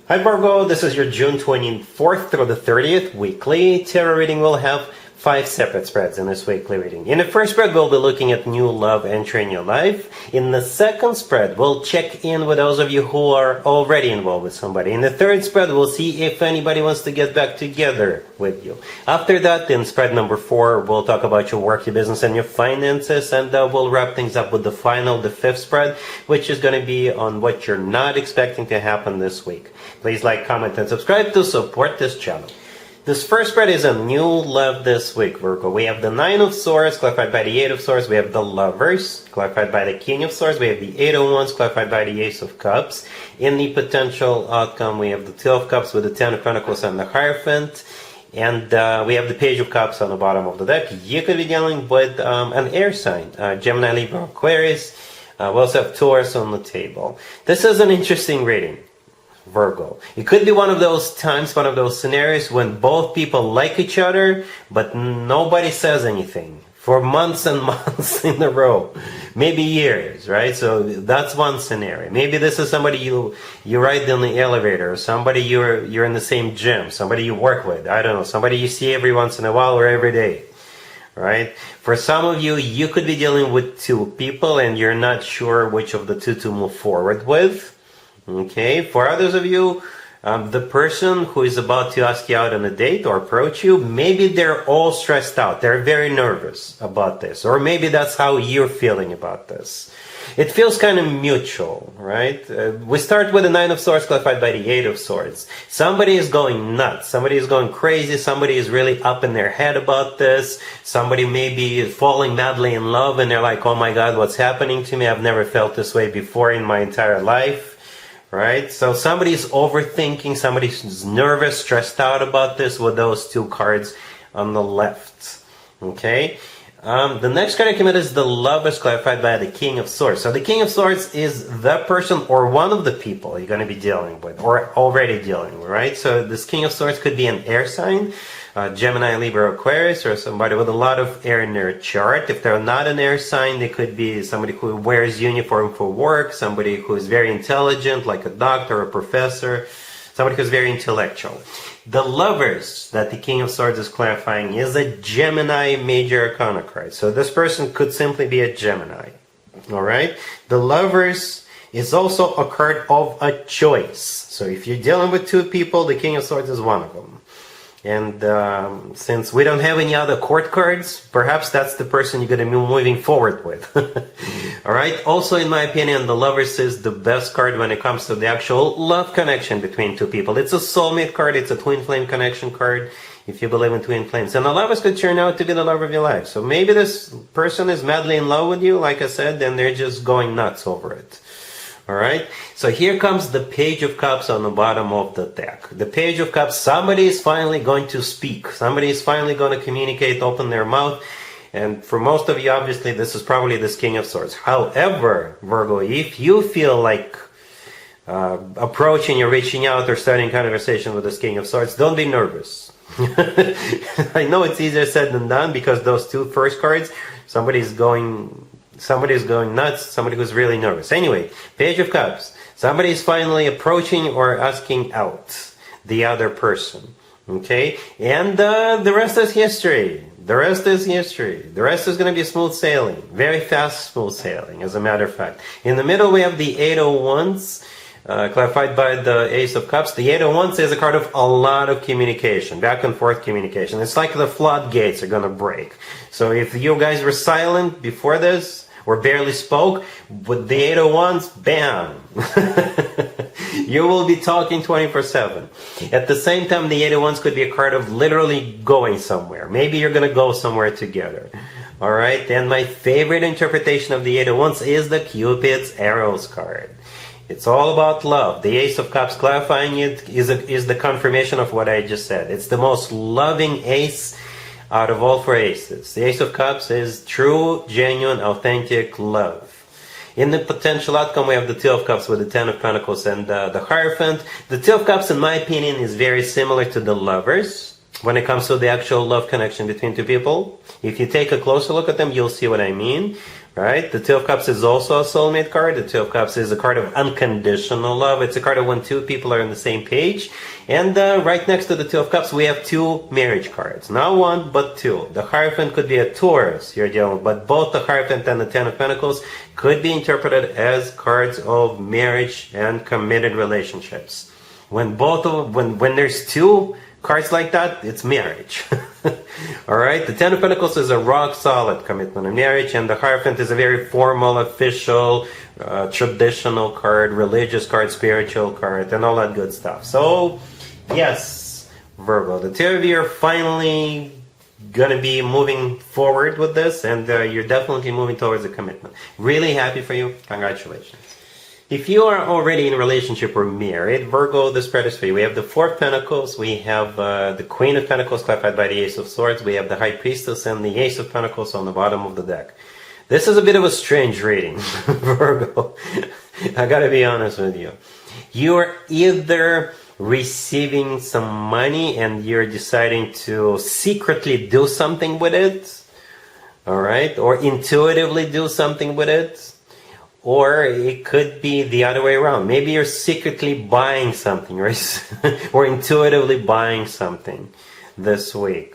Hi Virgo, this is your June 24th through the 30th weekly tarot reading. We'll have 5 separate spreads in this weekly reading. In the first spread, we'll be looking at new love entering your life. In the second spread, we'll check in with those of you who are already involved with somebody. In the third spread, we'll see if anybody wants to get back together with you. After that, in spread number 4, we'll talk about your work, your business, and your finances, and we'll wrap things up with the 5th spread, which is going to be on what you're not expecting to happen this week. Please like, comment, and subscribe to support this channel. This first spread is a new love this week, Virgo. We have the 9 of Swords, clarified by the 8 of Swords. We have the Lovers, clarified by the King of Swords. We have the 8 of Wands, clarified by the Ace of Cups. In the potential outcome, we have the 2 of Cups with the 10 of Pentacles and the Hierophant. And we have the Page of Cups on the bottom of the deck. You could be dealing with an air sign, Gemini, Libra, Aquarius. We also have Taurus on the table. This is an interesting reading, Virgo. It could be one of those times, one of those scenarios when both people like each other, but nobody says anything for months and months in a row, maybe years, right? So that's one scenario. Maybe this is somebody you ride in the elevator, or somebody you're in the same gym, somebody you work with, I don't know, somebody you see every once in a while or every day, right? For some of you, you could be dealing with 2 people and you're not sure which of the 2 to move forward with. Okay, for others of you, the person who is about to ask you out on a date or approach you, maybe they're all stressed out. They're very nervous about this. Or maybe that's how you're feeling about this. It feels kind of mutual, right? We start with the 9 of Swords, clarified by the 8 of Swords. Somebody is going nuts. Somebody is going crazy. Somebody is really up in their head about this. Somebody may be falling madly in love and they're like, oh my God, what's happening to me? I've never felt this way before in my entire life. Right? So somebody's overthinking, somebody's nervous, stressed out about this with those 2 cards on the left. Okay? The next card I commit is the Lovers, clarified by the King of Swords. So the King of Swords is the person or one of the people you're going to be dealing with or already dealing with, right? So this King of Swords could be an air sign, Gemini, Libra, Aquarius, or somebody with a lot of air in their chart. If they're not an air sign, they could be somebody who wears uniform for work, somebody who is very intelligent, like a doctor or a professor, somebody who's very intellectual. The Lovers that the King of Swords is clarifying is a Gemini major arcana card. So this person could simply be a Gemini. All right? The Lovers is also a card of a choice. So if you're dealing with 2 people, the King of Swords is one of them. And since we don't have any other court cards, perhaps that's the person you're going to be moving forward with. All right. Also, in my opinion, the Lovers is the best card when it comes to the actual love connection between 2 people. It's a soulmate card. It's a twin flame connection card, if you believe in twin flames. And the Lovers could turn out to be the love of your life. So maybe this person is madly in love with you, like I said, and they're just going nuts over it. All right, so here comes the Page of Cups on the bottom of the deck. The Page of Cups, somebody is finally going to speak. Somebody is finally going to communicate, open their mouth. And for most of you, obviously, this is probably this King of Swords. However, Virgo, if you feel like approaching or reaching out or starting conversation with this King of Swords, don't be nervous. I know it's easier said than done because those 2 first cards, somebody's going nuts, somebody who's really nervous. Anyway, Page of Cups. Somebody is finally approaching or asking out the other person. Okay? And the rest is history. The rest is history. The rest is going to be smooth sailing. Very fast smooth sailing, as a matter of fact. In the middle, we have the 8 of Wands, clarified by the Ace of Cups. The 8 of Wands is a card of a lot of communication, back and forth communication. It's like the floodgates are going to break. So if you guys were silent before this, or barely spoke, with the 8 of Wands, bam! You will be talking 24/7. At the same time, the 8 of Wands could be a card of literally going somewhere. Maybe you're going to go somewhere together. All right? And my favorite interpretation of the 8 of Wands is the Cupid's Arrows card. It's all about love. The Ace of Cups clarifying it is the confirmation of what I just said. It's the most loving ace out of all 4 aces. The Ace of Cups is true, genuine, authentic love. In the potential outcome, we have the 2 of Cups with the 10 of Pentacles and the Hierophant. The 2 of Cups, in my opinion, is very similar to the Lovers when it comes to the actual love connection between 2 people. If you take a closer look at them, you'll see what I mean. right? The Two of Cups is also a soulmate card. The Two of Cups is a card of unconditional love. It's a card of when two people are on the same page. And right next to the Two of Cups, we have two marriage cards. Not one, but two. The Hierophant could be a Taurus you're dealing with, but both the Hierophant and the Ten of Pentacles could be interpreted as cards of marriage and committed relationships. When there's two cards like that, it's marriage. Alright, the Ten of Pentacles is a rock solid commitment in marriage, and the Hierophant is a very formal, official, traditional card, religious card, spiritual card, and all that good stuff. So, yes, Virgo, the two of you are finally gonna be moving forward with this, and you're definitely moving towards a commitment. Really happy for you. Congratulations. If you are already in a relationship or married, Virgo, the spread is for you. We have the Four of Pentacles, we have the Queen of Pentacles clarified by the Ace of Swords, we have the High Priestess and the Ace of Pentacles on the bottom of the deck. This is a bit of a strange reading, Virgo. I gotta be honest with you. You're either receiving some money and you're deciding to secretly do something with it, alright, or intuitively do something with it. Or it could be the other way around. Maybe you're secretly buying something, right? Or intuitively buying something this week.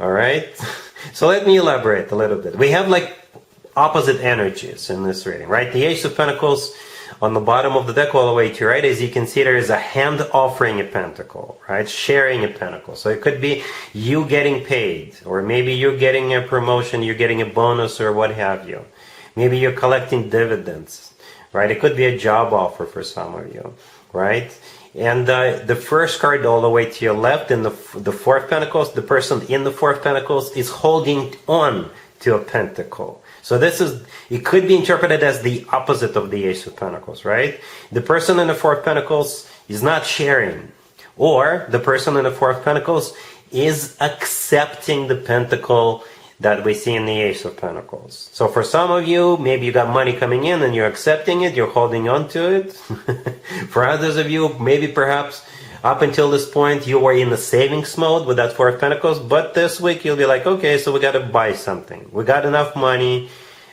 Alright? So let me elaborate a little bit. We have like opposite energies in this reading, right? The Ace of Pentacles on the bottom of the deck all the way to your right, as you can see, there is a hand offering a pentacle, right? Sharing a pentacle. So it could be you getting paid, or maybe you're getting a promotion, you're getting a bonus, or what have you. Maybe you're collecting dividends, right? It could be a job offer for some of you, right? And the first card all the way to your left in the Four of Pentacles, the person in the Four of Pentacles is holding on to a pentacle. So it could be interpreted as the opposite of the Ace of Pentacles, right? The person in the Four of Pentacles is not sharing, or the person in the Four of Pentacles is accepting the pentacle that we see in the Ace of Pentacles. So for some of you, maybe you got money coming in and you're accepting it, you're holding on to it. For others of you, maybe perhaps up until this point you were in the savings mode with that Four of Pentacles, but this week you'll be like, okay, so we got to buy something. We got enough money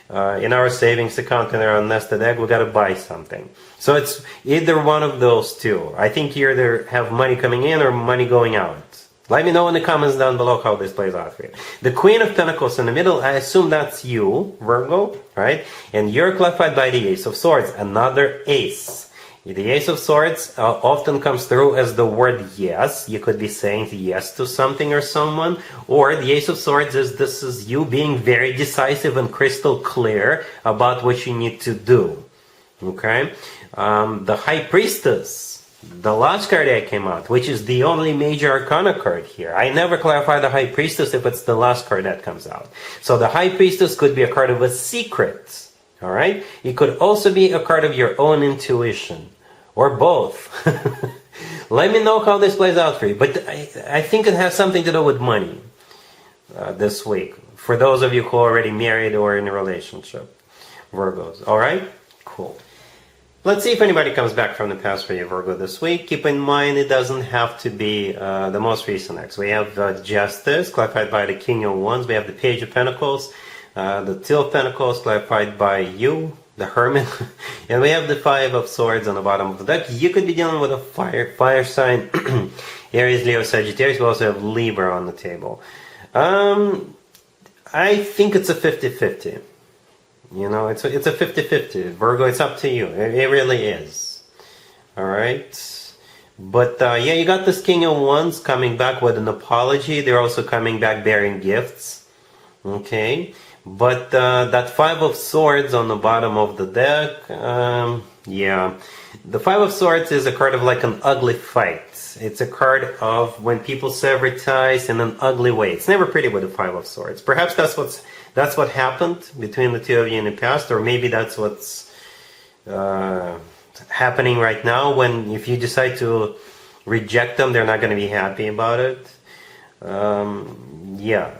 in our savings account and our nested egg, we got to buy something. So it's either one of those two. I think you either have money coming in or money going out. Let me know in the comments down below how this plays out for you. The Queen of Pentacles in the middle, I assume that's you, Virgo, right? And you're clarified by the Ace of Swords, another ace. The Ace of Swords often comes through as the word yes. You could be saying yes to something or someone. Or the Ace of Swords this is you being very decisive and crystal clear about what you need to do. Okay? The High Priestess, the last card that came out, which is the only major arcana card here. I never clarify the High Priestess if it's the last card that comes out. So the High Priestess could be a card of a secret. Alright? It could also be a card of your own intuition. Or both. Let me know how this plays out for you. But I think it has something to do with money this week. For those of you who are already married or in a relationship. Virgos. Alright? Cool. Let's see if anybody comes back from the past for you, Virgo, this week. Keep in mind, it doesn't have to be the most recent ex. We have Justice, clarified by the King of Wands. We have the Page of Pentacles, the Two of Pentacles, clarified by you, the Hermit. And we have the Five of Swords on the bottom of the deck. You could be dealing with a fire sign, Aries, Leo, Sagittarius. We also have Libra on the table. I think it's a 50-50. You know, it's a 50-50. Virgo, it's up to you. It really is. Alright? But, yeah, you got this King of Wands coming back with an apology. They're also coming back bearing gifts. Okay? But, that Five of Swords on the bottom of the deck, yeah. The Five of Swords is a card of like an ugly fight. It's a card of when people sever ties in an ugly way. It's never pretty with the Five of Swords. Perhaps that's what happened between the two of you in the past, or maybe that's what's happening right now. When if you decide to reject them, they're not going to be happy about it. Yeah.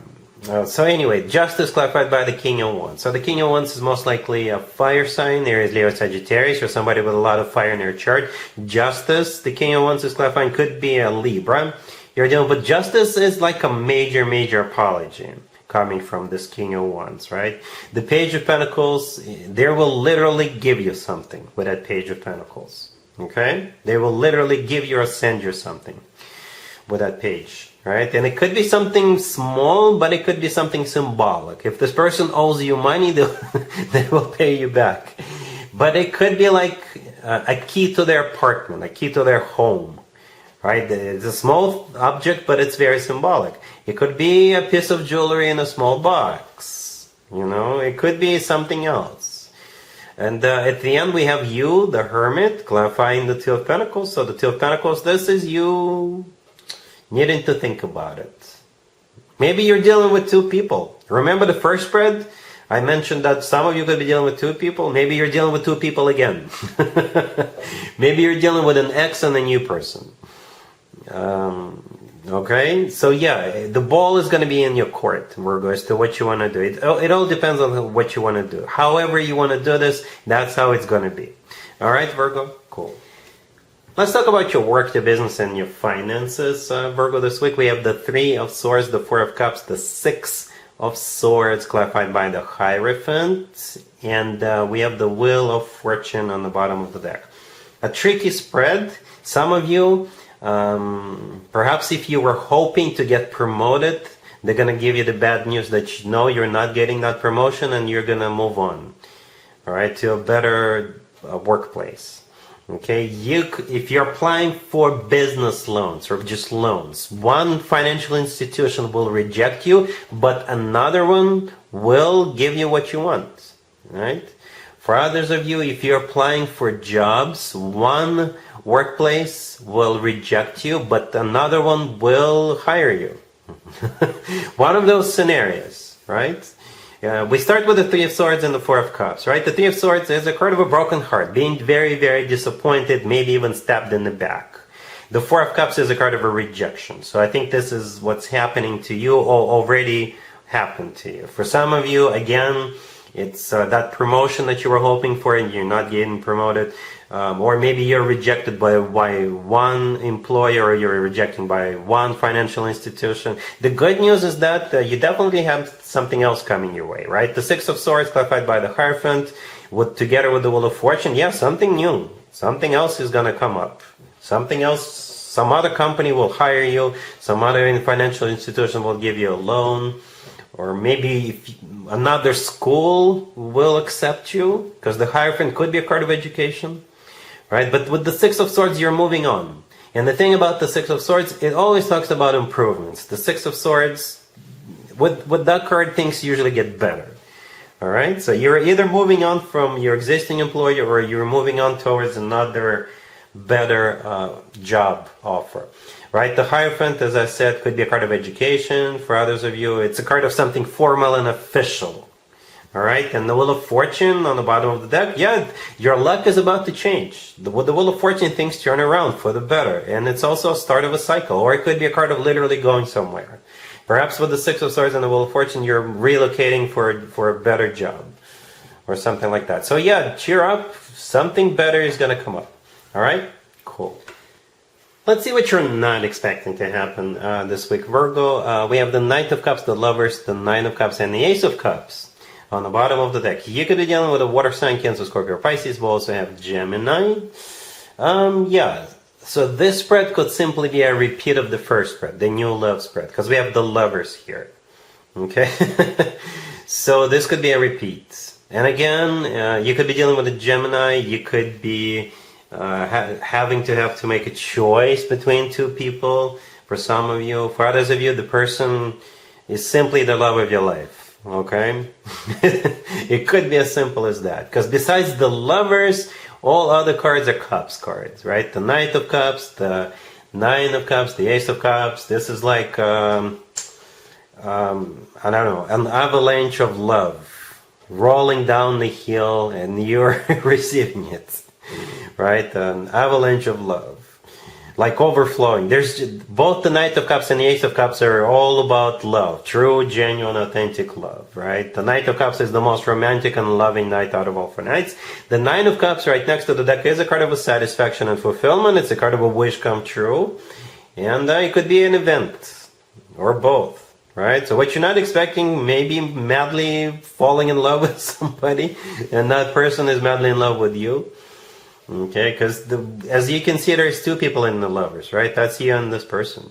So anyway, Justice clarified by the King of Wands. So the King of Wands is most likely a fire sign. There is Leo, Sagittarius, or somebody with a lot of fire in their chart. Justice, the King of Wands is clarifying, could be a Libra. You're dealing with Justice is like a major apology. coming from this King of Wands, right? The Page of Pentacles, they will literally give you something with that Page of Pentacles, okay? They will literally give you or send you something with that page, right? And it could be something small, but it could be something symbolic. If this person owes you money, they will pay you back. But it could be like a key to their apartment, a key to their home, right? It's a small object, but it's very symbolic. It could be a piece of jewelry in a small box, you know? It could be something else. And at the end, we have you, the Hermit, clarifying the Two of Pentacles. So the Two of Pentacles, this is you needing to think about it. Maybe you're dealing with two people. Remember the first spread? I mentioned that some of you could be dealing with two people. Maybe you're dealing with two people again. Maybe you're dealing with an ex and a new person. Okay, so yeah, the ball is going to be in your court, Virgo, as to what you want to do. It all depends on what you want to do. However you want to do this, that's how it's going to be. All right, Virgo? Cool. Let's talk about your work, your business, and your finances, Virgo. This week we have the Three of Swords, the Four of Cups, the Six of Swords, clarified by the Hierophant, and we have the Wheel of Fortune on the bottom of the deck. A tricky spread. Some of you, perhaps if you were hoping to get promoted, they're going to give you the bad news that you know you're not getting that promotion and you're going to move on, all right, to a better workplace. Okay, if you're applying for business loans or just loans, one financial institution will reject you, but another one will give you what you want, right? For others of you, if you're applying for jobs, one workplace will reject you, but another one will hire you. One of those scenarios, right? We start with the Three of Swords and the Four of Cups, right? The Three of Swords is a card of a broken heart, being very, very disappointed, maybe even stabbed in the back. The Four of Cups is a card of a rejection. So I think this is what's happening to you or already happened to you. For some of you, again, it's that promotion that you were hoping for and you're not getting promoted. Or maybe you're rejected by one employer or you're rejected by one financial institution. The good news is that you definitely have something else coming your way, right? The Six of Swords, clarified by the Hierophant, together with the Wheel of Fortune, yeah, something new. Something else is going to come up. Something else, some other company will hire you. Some other financial institution will give you a loan. Or maybe another school will accept you, because the Hierophant could be a card of education. Right? But with the Six of Swords, you're moving on. And the thing about the Six of Swords, it always talks about improvements. The Six of Swords, with that card, things usually get better. All right? So you're either moving on from your existing employer or you're moving on towards another better job offer. Right? The Hierophant, as I said, could be a card of education. For others of you, it's a card of something formal and official. All right, and the Wheel of Fortune on the bottom of the deck, yeah, your luck is about to change. With the Wheel of Fortune, things turn around for the better. And it's also a start of a cycle, or it could be a card of literally going somewhere. Perhaps with the Six of Swords and the Wheel of Fortune, you're relocating for a better job, or something like that. So yeah, cheer up. Something better is going to come up. All right, cool. Let's see what you're not expecting to happen this week, Virgo. We have the Knight of Cups, the Lovers, the Nine of Cups, and the Ace of Cups on the bottom of the deck. You could be dealing with a water sign, Cancer, Scorpio, Pisces. We'll also have Gemini. Yeah, so this spread could simply be a repeat of the first spread, the new love spread, because we have the Lovers here. Okay? So this could be a repeat. And again, you could be dealing with a Gemini. You could be having to make a choice between two people. For some of you, for others of you, the person is simply the love of your life. Okay? It could be as simple as that. Because besides the Lovers, all other cards are Cups cards, right? The Knight of Cups, the Nine of Cups, the Ace of Cups. This is like, I don't know, an avalanche of love rolling down the hill and you're receiving it, right? An avalanche of love. Like overflowing. There's both the Knight of Cups and the Ace of Cups are all about love. True, genuine, authentic love, right? The Knight of Cups is the most romantic and loving knight out of all four knights. The Nine of Cups right next to the deck is a card of a satisfaction and fulfillment. It's a card of a wish come true. And it could be an event. Or both. right? So what you're not expecting, maybe madly falling in love with somebody, and that person is madly in love with you. Okay, because as you can see, there's two people in the lovers, right? That's you and this person.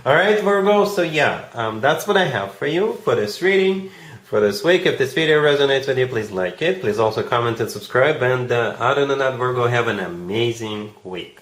All right, Virgo. So yeah, that's what I have for you for this reading for this week. If this video resonates with you, please like it. Please also comment and subscribe. And other than that, Virgo, have an amazing week.